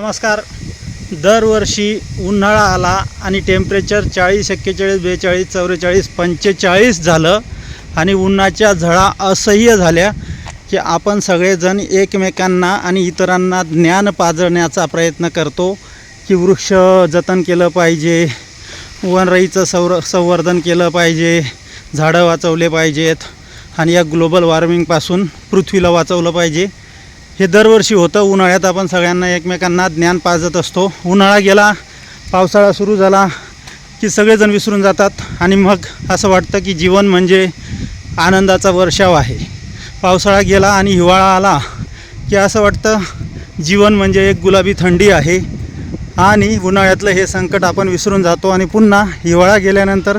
नमस्कार. दरवर्षी उन्हाळा आला आणि टेम्परेचर 40, 41, 42, 44, 45 झालं आणि उन्हाच्या झळा असह्य झाल्या की आपण सगळेजण एकमेकांना आणि इतरांना ज्ञान पाजण्याचा प्रयत्न करतो की वृक्ष जतन केलं पाहिजे, वनराईचं संवर्धन केलं पाहिजे, झाडं वाचवले पाहिजेत आणि या ग्लोबल वॉर्मिंगपासून पृथ्वीला वाचवलं पाहिजे. हे दरवर्षी होतं. उन्हाळ्यात आपण सगळ्यांना एकमेकांना ज्ञान पाजत असतो. उन्हाळा गेला, पावसाळा सुरू झाला की सगळेजण विसरून जातात आणि मग असं वाटतं की जीवन म्हणजे आनंदाचा वर्षाव आहे. पावसाळा गेला आणि हिवाळा आला की असं वाटतं जीवन म्हणजे एक गुलाबी थंडी आहे आणि उन्हाळ्यातलं हे संकट आपण विसरून जातो आणि पुन्हा हिवाळा गेल्यानंतर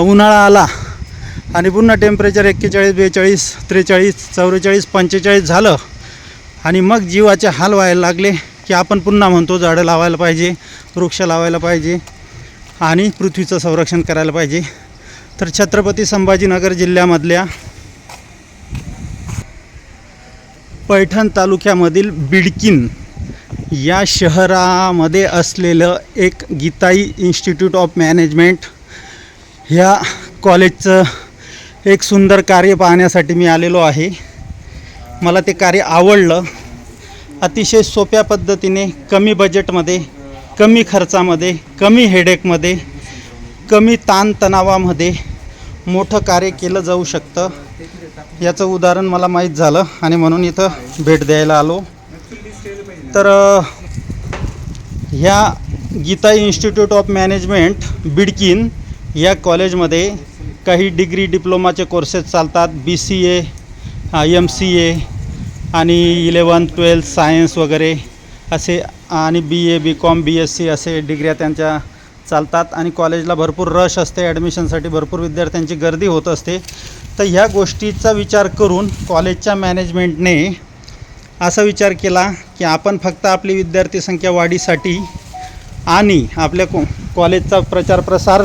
उन्हाळा आला आणि पुन्हा टेम्परेचर 41, 42, 43, 44, 45 झालं आणि मग जीवाचे हाल व्हायला लागले की आपण पुन्हा म्हणतो झाडं लावायला पाहिजे, वृक्ष लावायला पाहिजे आणि पृथ्वीचं संरक्षण करायला पाहिजे. तर छत्रपती संभाजीनगर जिल्ह्यामधल्या पैठण तालुक्यामधील बिडकीन या शहरामध्ये असलेलं एक गीताई इन्स्टिट्यूट ऑफ मॅनेजमेंट ह्या कॉलेजचं एक सुंदर कार्य पाहण्यासाठी मी आलेलो आहे. मला ते कार्य आवडलं. अतिशय सोप्या पद्धतीने, कमी बजेटमध्ये, कमी खर्चामध्ये, कमी हेडेकमध्ये, कमी ताणतणावामध्ये मोठं कार्य केलं जाऊ शकतं याचं उदाहरण मला माहीत झालं आणि म्हणून इथं भेट द्यायला आलो. तर ह्या Gitai institute of management Bidkin या कॉलेजमध्ये काही डिग्री डिप्लोमाचे कोर्सेस चालतात. BCA, MCA आणि 11, 12 सायन्स वगैरे असे आणि BA, BCom, BSc असे डिग्र्या त्यांच्या चालतात आणि कॉलेजला भरपूर रश असते. ॲडमिशनसाठी भरपूर विद्यार्थ्यांची गर्दी होत असते. तर ह्या गोष्टीचा विचार करून कॉलेजच्या मॅनेजमेंटने असा विचार केला की आपण फक्त आपली विद्यार्थी संख्या वाढीसाठी आणि आपल्या कॉलेजचा प्रचार प्रसार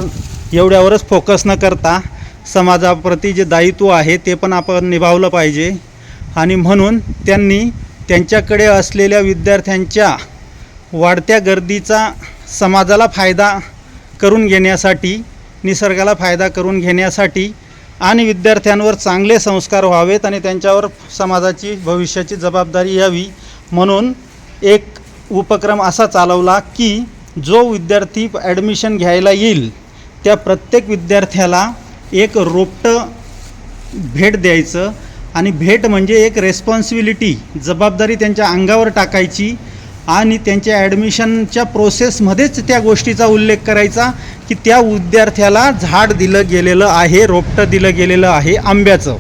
एवढ्यावरच फोकस न करता समाजाप्रती जे दायित्व आहे ते पण आपण निभावलं पाहिजे आणि म्हणून त्यांनी त्यांच्याकडे असलेल्या विद्यार्थ्यांच्या वाढत्या गर्दीचा समाजाला फायदा करून घेण्यासाठी, निसर्गाला फायदा करून घेण्यासाठी आणि विद्यार्थ्यांवर चांगले संस्कार व्हावेत आणि त्यांच्यावर समाजाची भविष्याची जबाबदारी यावी म्हणून एक उपक्रम असा चालवला की जो विद्यार्थी ॲडमिशन घ्यायला येईल त्या प्रत्येक विद्यार्थ्याला एक रोपटं भेट द्यायचं आणि भेट म्हणजे एक रेस्पॉन्सिबिलिटी, जबाबदारी त्यांच्या अंगावर टाकायची आणि त्यांच्या ॲडमिशनच्या प्रोसेसमध्येच त्या गोष्टीचा उल्लेख करायचा की त्या विद्यार्थ्याला झाड दिलं गेलेलं आहे, रोपटं दिलं गेलेलं आहे आंब्याचं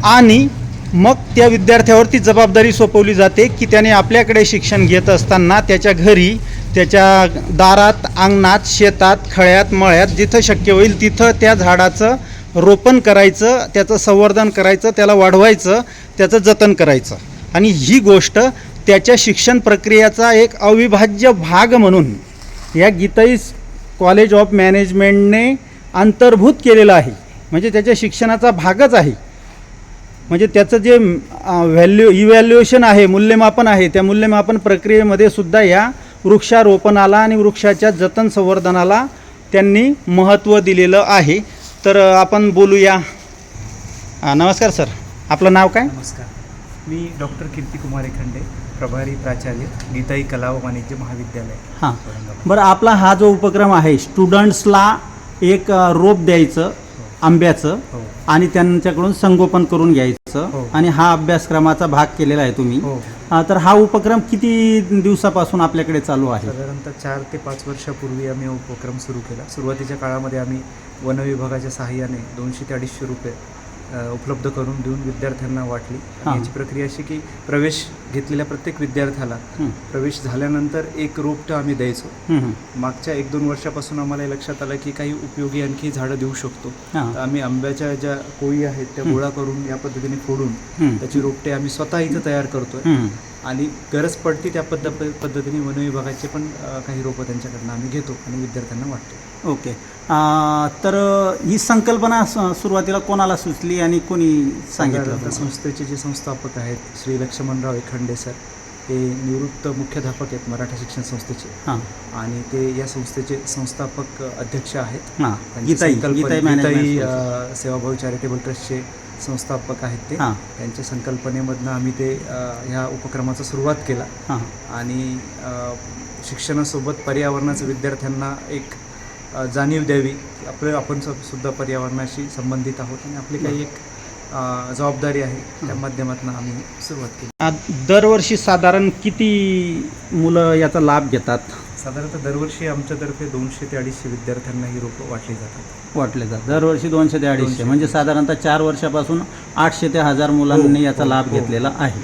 आणि मग त्या विद्यार्थ्यावरती जबाबदारी सोपवली जाते की त्याने आपल्याकडे शिक्षण घेत असताना त्याच्या घरी, त्याच्या दारात, अंगणात, शेतात, खळ्यात, मळ्यात जिथं शक्य होईल तिथं त्या झाडाचं रोपण करायचं, त्याचं संवर्धन करायचं, त्याला वाढवायचं, त्याचं जतन करायचं आणि ही गोष्ट त्याच्या शिक्षण प्रक्रियेचा एक अविभाज्य भाग म्हणून या गीताई कॉलेज ऑफ मॅनेजमेंटने अंतर्भूत केलेलं आहे. म्हणजे त्याच्या शिक्षणाचा भागच आहे. म्हणजे त्याचं जे इव्हॅल्युएशन आहे, मूल्यमापन आहे, त्या मूल्यमापन प्रक्रियेमध्ये सुद्धा या वृक्षारोपणाला आणि वृक्षाच्या जतन संवर्धनाला त्यांनी महत्त्व दिलेलं आहे. तर आपण बोलूया. नमस्कार सर, आपलं नाव काय? नमस्कार, मी डॉक्टर कीर्तिकुमार एखंडे, प्रभारी प्राचार्य गीताई कला व वाणिज्य महाविद्यालय. हां, बरं. आपला हा जो उपक्रम आहे स्टुडंट्सला एक रोप द्यायचं आंब्याचं आणि त्यांच्याकडून संगोपन करून घ्यायचं आणि हा अभ्यासक्रमाचा भाग केलेला आहे तुम्ही. तर हा उपक्रम किती दिवसापासून आपल्याकडे चालू आहे? साधारणतः 4 ते 5 वर्षापूर्वी आम्ही उपक्रम सुरू केला. सुरुवातीच्या काळामध्ये आम्ही वन विभागाच्या सहाय्याने 200 ते 250 रुपये उपलब्ध करून देऊन विद्यार्थ्यांना वाटली. याची प्रक्रिया अशी की प्रवेश घेतलेल्या प्रत्येक विद्यार्थ्याला प्रवेश झाल्यानंतर एक रोपटं आम्ही द्यायचो. मागच्या 1-2 वर्षापासून आम्हाला हे लक्षात आलं की काही उपयोगी आणखी झाडं देऊ शकतो. तर आम्ही आंब्याच्या ज्या कोळी आहेत त्या गोळा करून या पद्धतीने फोडून त्याची रोपटे आम्ही स्वतः इथं तयार करतोय आणि गरज पडती त्या पद्धतीने वन विभागाचे पण काही रोपं त्यांच्याकडनं आम्ही घेतो आणि विद्यार्थ्यांना वाटतो. ओके. तर ही संकल्पना सुरुवातीला कोणाला सुचली आणि कोणी सांगितलं? संस्थेचे जे संस्थापक आहेत श्री लक्ष्मणराव एखंडे सर, हे निवृत्त मुख्याध्यापक आहेत मराठा शिक्षण संस्थेचे हां आणि ते या संस्थेचे संस्थापक अध्यक्ष आहेत. हां त्यांची गीताई संकल्पना- मॅनेजमेंट गीताई स्कूल. सेवाभावी चॅरिटेबल ट्रस्टचे संस्थापक आहेत ते. हां त्यांच्या संकल्पनेमधनं आम्ही ते ह्या उपक्रमाचा सुरुवात केला हां आणि शिक्षणासोबत पर्यावरणाचं विद्यार्थ्यांना एक जाणीव द्यावी की आपण सुद्धा पर्यावरणाशी संबंधित आहोत आणि आपली काही एक जबाबदारी आहे, त्या माध्यमातून आम्ही सुरुवात केली. दरवर्षी साधारण किती मुलं याचा लाभ घेतात? साधारणतः दरवर्षी आमच्यातर्फे 200 ते 250 विद्यार्थ्यांना ही रोपं वाटली जातात. वाटले जातात दरवर्षी 200 ते 250, 200. म्हणजे साधारणतः 4 वर्षापासून 800 ते 1000 मुलांनी याचा लाभ घेतलेला आहे.